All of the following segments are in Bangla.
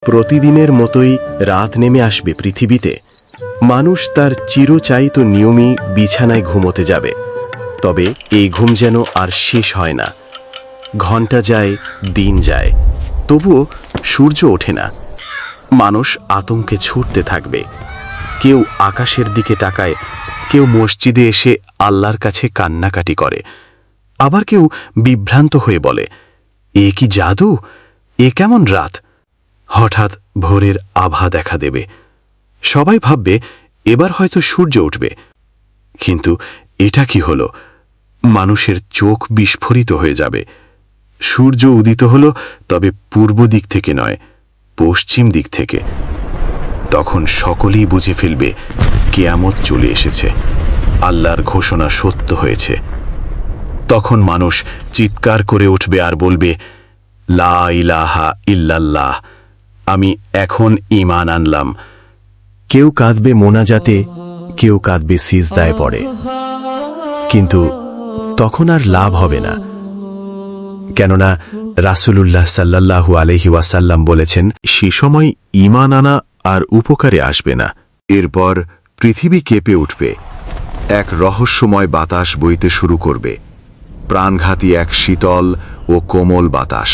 প্রতিদিনের মতোই রাত নেমে আসবে পৃথিবীতে। মানুষ তার চিরচাইত নিয়মই বিছানায় ঘুমোতে যাবে। তবে এই ঘুম যেন আর শেষ হয় না। ঘণ্টা যায়, দিন যায়, তবুও সূর্য ওঠে না। মানুষ আতঙ্কে ছুটতে থাকবে। কেউ আকাশের দিকে তাকায়, কেউ মসজিদে এসে আল্লাহর কাছে কান্নাকাটি করে, আবার কেউ বিভ্রান্ত হয়ে বলে, এ কি জাদু? এ কেমন রাত? হঠাৎ ভোরের আভা দেখা দেবে। সবাই ভাববে এবার হয়তো সূর্য উঠবে। কিন্তু এটা কি হলো? মানুষের চোখ বিস্ফোরিত হয়ে যাবে। সূর্য উদিত হলো, তবে পূর্ব দিক থেকে নয়, পশ্চিম দিক থেকে। তখন সকলেই বুঝে ফেলবে কিয়ামত চলে এসেছে, আল্লাহর ঘোষণা সত্য হয়েছে। তখন মানুষ চিৎকার করে উঠবে আর বলবে, লা ইলাহা ইল্লাল্লাহ, আমি এখন ঈমান আনলাম। কেউ কাঁদবে মোনাজাতে, কেউ কাঁদবে সিজদায় পড়ে। কিন্তু তখন আর লাভ হবে না, কেননা রাসূলুল্লাহ সাল্লাল্লাহু আলাইহি ওয়াসাল্লাম বলেছেন, সে সময় ঈমান আনা আর উপকারে আসবে না। এরপর পৃথিবী কেঁপে উঠবে। এক রহস্যময় বাতাস বইতে শুরু করবে, প্রাণঘাতী এক শীতল ও কোমল বাতাস।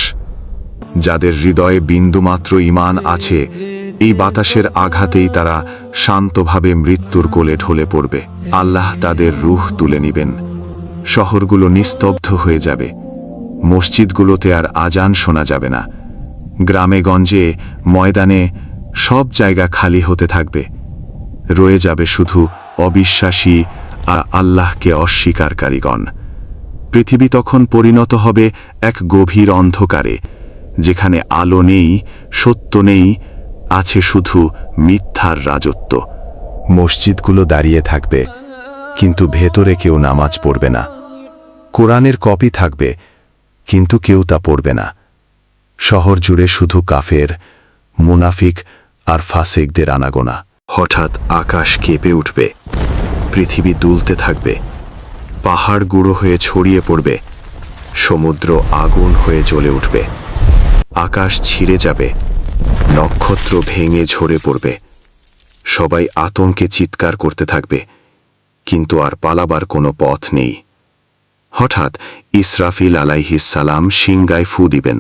যাদের হৃদয়ে বিন্দুমাত্র ঈমান আছে, এই বাতাসের আঘাতেই তারা শান্তভাবে মৃত্যুর কোলে ঢলে পড়বে। আল্লাহ তাদের রূহ তুলে নিবেন। শহরগুলো নিস্তব্ধ হয়ে যাবে। মসজিদগুলোতে আর আজান শোনা যাবে না। গ্রামে গঞ্জে, ময়দানে সব জায়গা খালি হতে থাকবে। রয়ে যাবে শুধু অবিশ্বাসী আর আল্লাহকে অস্বীকারীগণ। পৃথিবী তখন পরিণত হবে এক গভীর অন্ধকারে, যেখানে আলো নেই, সত্য নেই, আছে শুধু মিথ্যার রাজত্ব। মসজিদগুলো দাঁড়িয়ে থাকবে, কিন্তু ভেতরে কেউ নামাজ পড়বে না। কোরআনের কপি থাকবে, কিন্তু কেউ তা পড়বে না। শহর জুড়ে শুধু কাফের, মুনাফিক আর ফাসেকদের আনাগোনা। হঠাৎ আকাশ কেঁপে উঠবে, পৃথিবী দুলতে থাকবে, পাহাড় গুঁড়ো হয়ে ছড়িয়ে পড়বে, সমুদ্র আগুন হয়ে জ্বলে উঠবে, আকাশ ছিঁড়ে যাবে, নক্ষত্র ভেঙে ঝরে পড়বে। সবাই আতঙ্কে চিৎকার করতে থাকবে, কিন্তু আর পালাবার কোনো পথ নেই। হঠাৎ ইসরাফিল আলাইহিস সালাম সিংগায় ফু দিবেন।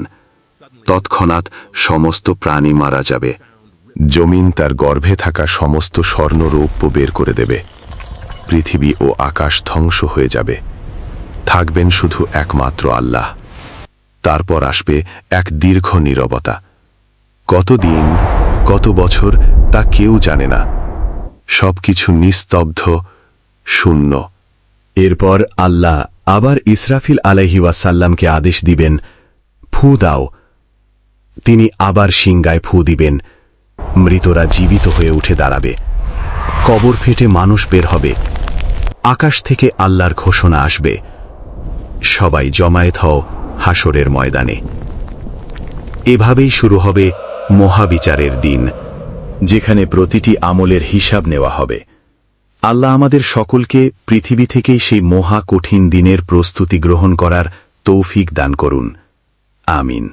তৎক্ষণাৎ সমস্ত প্রাণী মারা যাবে। জমিন তার গর্ভে থাকা সমস্ত স্বর্ণ রৌপ্য বের করে দেবে। পৃথিবী ও আকাশ ধ্বংস হয়ে যাবে। থাকবেন শুধু একমাত্র আল্লাহ। তারপর আসবে এক দীর্ঘ নীরবতা। কতদিন, কত বছর তা কেউ জানে না। সবকিছু নিস্তব্ধ, শূন্য। এরপর আল্লাহ আবার ইসরাফিল আলাইহি ওয়াসাল্লামকে আদেশ দিবেন, ফু দাও। তিনি আবার সিংগায় ফু দিবেন। মৃতরা জীবিত হয়ে উঠে দাঁড়াবে। কবর ফেটে মানুষ বের হবে। আকাশ থেকে আল্লাহর ঘোষণা আসবে, সবাই জমায়েত হও হাসরের ময়দানে। এভাবেই শুরু হবে মহাবিচারের দিন, যেখানে প্রতিটি আমলের হিসাব নেওয়া হবে। আল্লাহ আমাদের সকলকে পৃথিবী থেকেই সেই মহা কঠিন দিনের প্রস্তুতি গ্রহণ করার তৌফিক দান করুন। আমিন।